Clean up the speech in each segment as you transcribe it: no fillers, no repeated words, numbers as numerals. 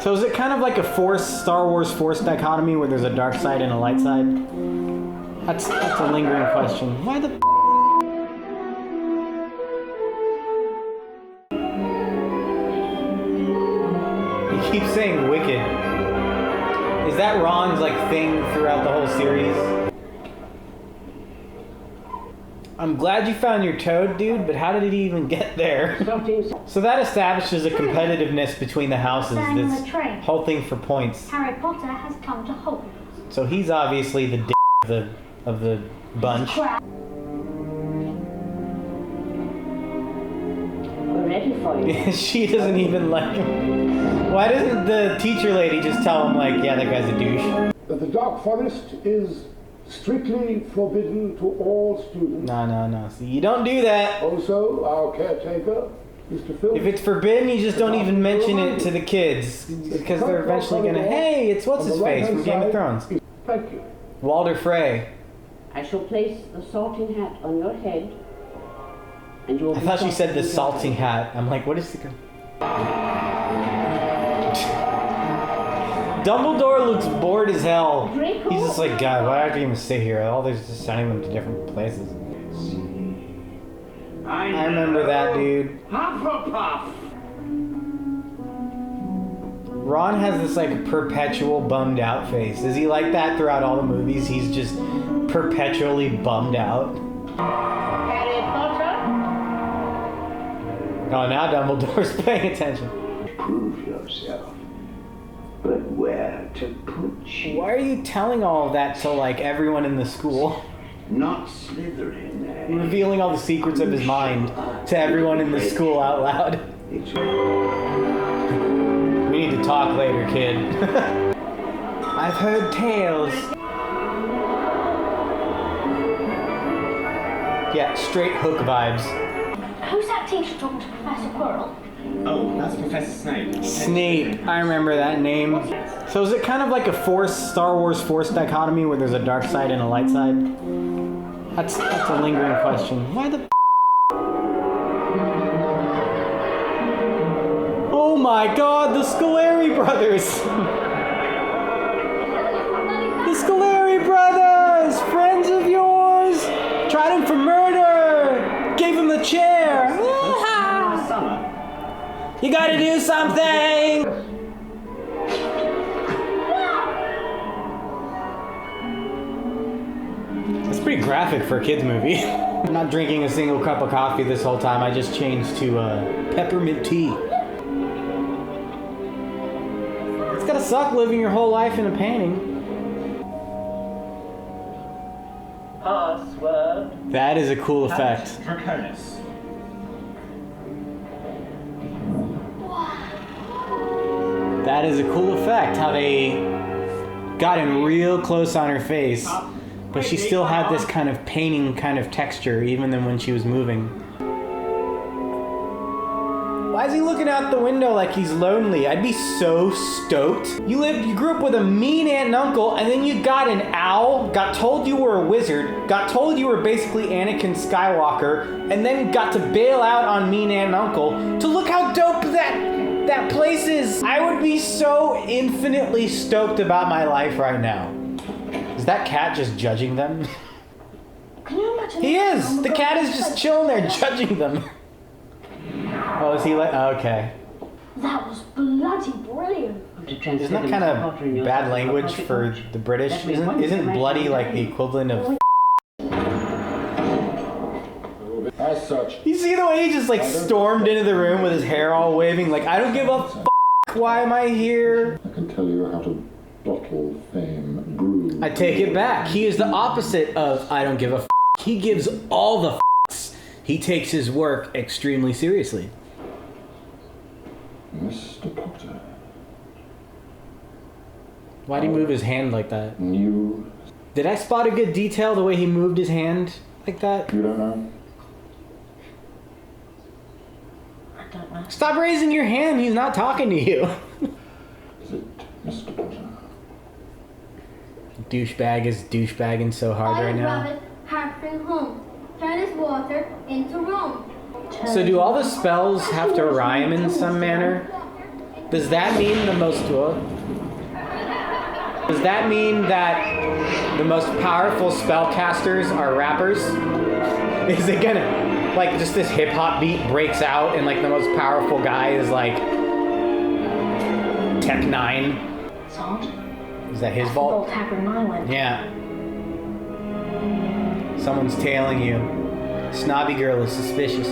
So is it kind of like a Star Wars Force dichotomy where there's a dark side and a light side? That's a lingering question. Why the He keeps saying wicked. Is that Ron's like thing throughout the whole series? I'm glad you found your toad, dude, but how did it even get there? So that establishes a competitiveness between the houses. This whole thing for points. Harry Potter has come to Hogwarts. So he's obviously the d of the bunch. We're ready for you. She doesn't even like him. Why doesn't the teacher lady just tell him, like, yeah, that guy's a douche? The Dark Forest is strictly forbidden to all students. No. See, you don't do that. Also, our caretaker, Mr. Phil. If it's forbidden, you just don't even mention it to the kids. Because they're eventually gonna, hey, it's what's-his-face from Game of Thrones. Thank you. Walder Frey. I shall place the sorting hat on your head. And you will I thought she said the salting hat. I'm like, what is the... Dumbledore looks bored as hell. He's just like, God, why do I have to even sit here? All they're just sending them to different places. I remember that, dude. Hufflepuff! Ron has this like perpetual bummed out face. Is he like that throughout all the movies? He's just perpetually bummed out. Harry Potter? Oh, now Dumbledore's paying attention. Prove yourself. But where to put you? Why are you telling all of that to like everyone in the school? Not Slytherin, eh? Revealing all the secrets of his mind to everyone in the school out loud. It's... We need to talk later, kid. I've heard tales. Yeah, straight Hook vibes. Who's that teacher talking to Professor Quirrell? Oh, that's Professor Snape. Snape, I remember that name. So is it kind of like a Star Wars Force dichotomy where there's a dark side and a light side? That's a lingering question. Why the Oh my God, the Scoleri brothers! The Scoleri brothers! Friends of yours! Tried him for murder! Gave him the chair! Summer. You gotta do something! That's pretty graphic for a kid's movie. I'm not drinking a single cup of coffee this whole time. I just changed to peppermint tea. It's gotta suck living your whole life in a painting. Password. That is a cool effect. Draconis. That is a cool effect, how they got in real close on her face, but she still had this kind of painting kind of texture even then when she was moving. Why is he looking out the window like he's lonely? I'd be so stoked. You grew up with a mean aunt and uncle, and then you got an owl, got told you were a wizard, got told you were basically Anakin Skywalker, and then got to bail out on mean aunt and uncle to look how dope that place is. I would be so infinitely stoked about my life right now. Is that cat just judging them? Can you imagine? He is! The cat is just chilling there judging them. Oh, is he like... Okay. That was bloody brilliant. Isn't that kind of bad language for the British? Isn't bloody like the equivalent of... As such, You see the way he just like stormed into the room with his hair all waving like, I don't give a f***, why am I here? I can tell you how to bottle fame, brew. I take it back. He is the opposite of I don't give a f***. He gives all the f***s. He takes his work extremely seriously. Mr. Potter. Why'd he move his hand like that? New. Did I spot a good detail the way he moved his hand like that? You don't know? I don't know. Stop raising your hand, he's not talking to you. Is it Mr. Potter? Douchebag is douchebagging so hard right now. Rabbit, Hartfield home. Turn his water into rum. So do all the spells have to rhyme in some manner? Does that mean the most Does that mean that the most powerful spellcasters are rappers? Is it gonna, like, just this hip hop beat breaks out and like the most powerful guy is like Tech 9? Salt? Is that his That's vault? the Tavern Island. Yeah. Someone's tailing you. Snobby girl is suspicious.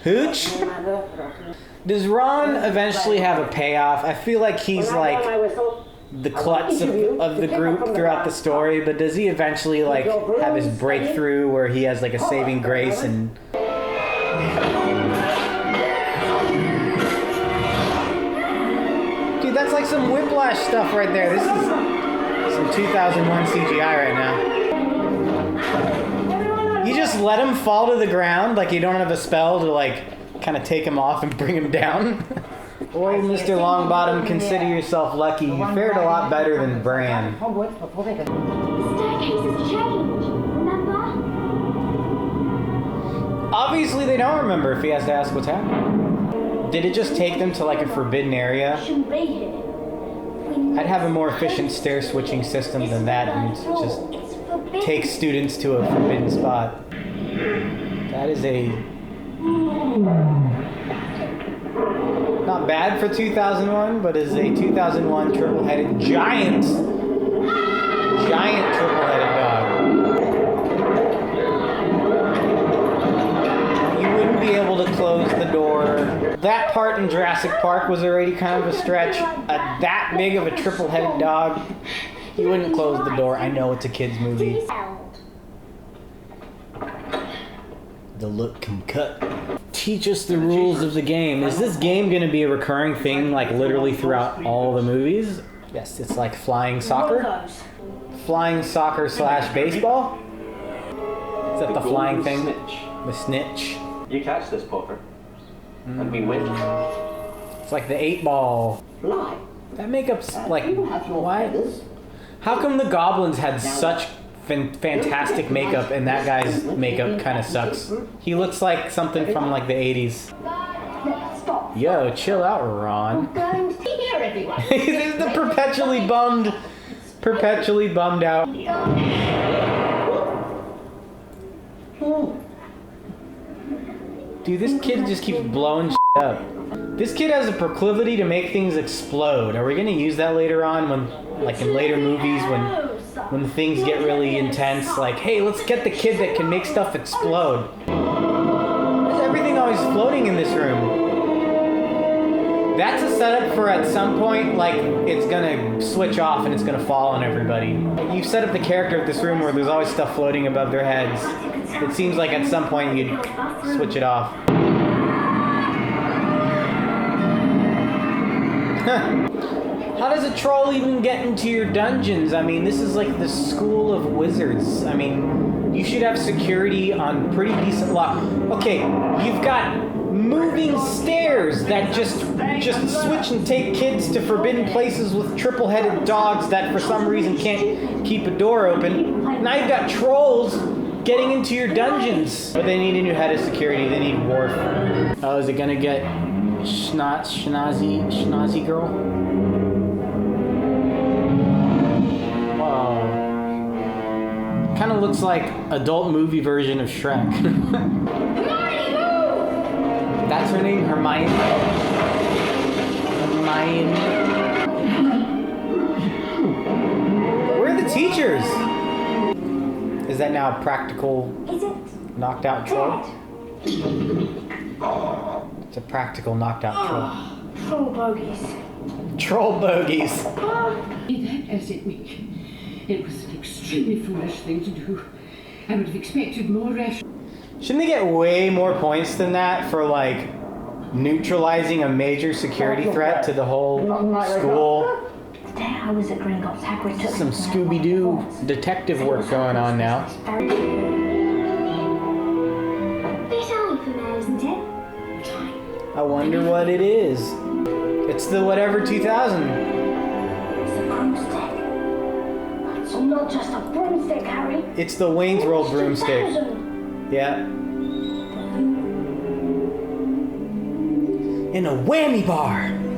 Hooch? Does Ron eventually have a payoff? I feel like he's like the klutz of the group throughout the story, but does he eventually like have his breakthrough where he has like a saving grace and... Dude, that's like some Whiplash stuff right there. This is some 2001 CGI right now. You just let him fall to the ground, like you don't have a spell to like kind of take him off and bring him down. Boy, Mr. Longbottom, consider yourself lucky. You fared a lot better than Bran. The staircase has changed, remember? Obviously they don't remember if he has to ask what's happening. Did it just take them to like a forbidden area? Shouldn't be here. I'd have a more efficient stair switching system than that and just take students to a forbidden spot. That is a... not bad for 2001, but is a 2001 triple-headed giant triple-headed dog. You wouldn't be able to close the door. That part in Jurassic Park was already kind of a stretch. That big of a triple-headed dog, you wouldn't close the door. I know it's a kid's movie. The look can cut. Teach us the rules of the game. Is this game going to be a recurring thing, like literally throughout all the movies? Yes, it's like flying soccer. Flying soccer / baseball. Is that the flying thing? The snitch. You catch this, Potter. And we win. It's like the 8-ball. Fly. That makeup's like, You have your why? feathers. How come the goblins had such fantastic makeup and that guy's makeup kind of sucks? He looks like something from like the 80s. Stop. Yo, chill out, Ron. Going to hear everyone. This is the perpetually bummed out. Dude, this kid just keeps blowing shit up. This kid has a proclivity to make things explode. Are we gonna use that later on when, like in later movies, when things get really intense? Like, hey, let's get the kid that can make stuff explode. Why is everything always floating in this room? That's a setup for at some point, like, it's gonna switch off and it's gonna fall on everybody. You've set up the character of this room where there's always stuff floating above their heads. It seems like at some point you'd switch it off. How does a troll even get into your dungeons? I mean, this is like the school of wizards. I mean, you should have security on pretty decent lock. Okay, you've got moving stairs that just switch and take kids to forbidden places with triple-headed dogs that for some reason can't keep a door open. Now you've got trolls getting into your dungeons. But they need a new head of security. They need Worf. Oh, is it gonna get Schnazzy girl? Wow. Kind of looks like adult movie version of Shrek. That's her name, Hermione. Where are the teachers? Is that now a practical knocked out troll? It's a practical knocked out troll. Troll bogies. Troll bogies. Be that as it may, it was an extremely foolish thing to do. I would have expected more rational. Shouldn't they get way more points than that for like neutralizing a major security threat to the whole school? Today I was at Gringotts. Hagrid took Some Scooby-Doo detective work going on now. Bit early for now, isn't it? I wonder what it is. It's the whatever 2000. It's a broomstick. It's not just a broomstick, Harry. It's the Wayne's World broomstick. 2000. Yeah. in a whammy bar.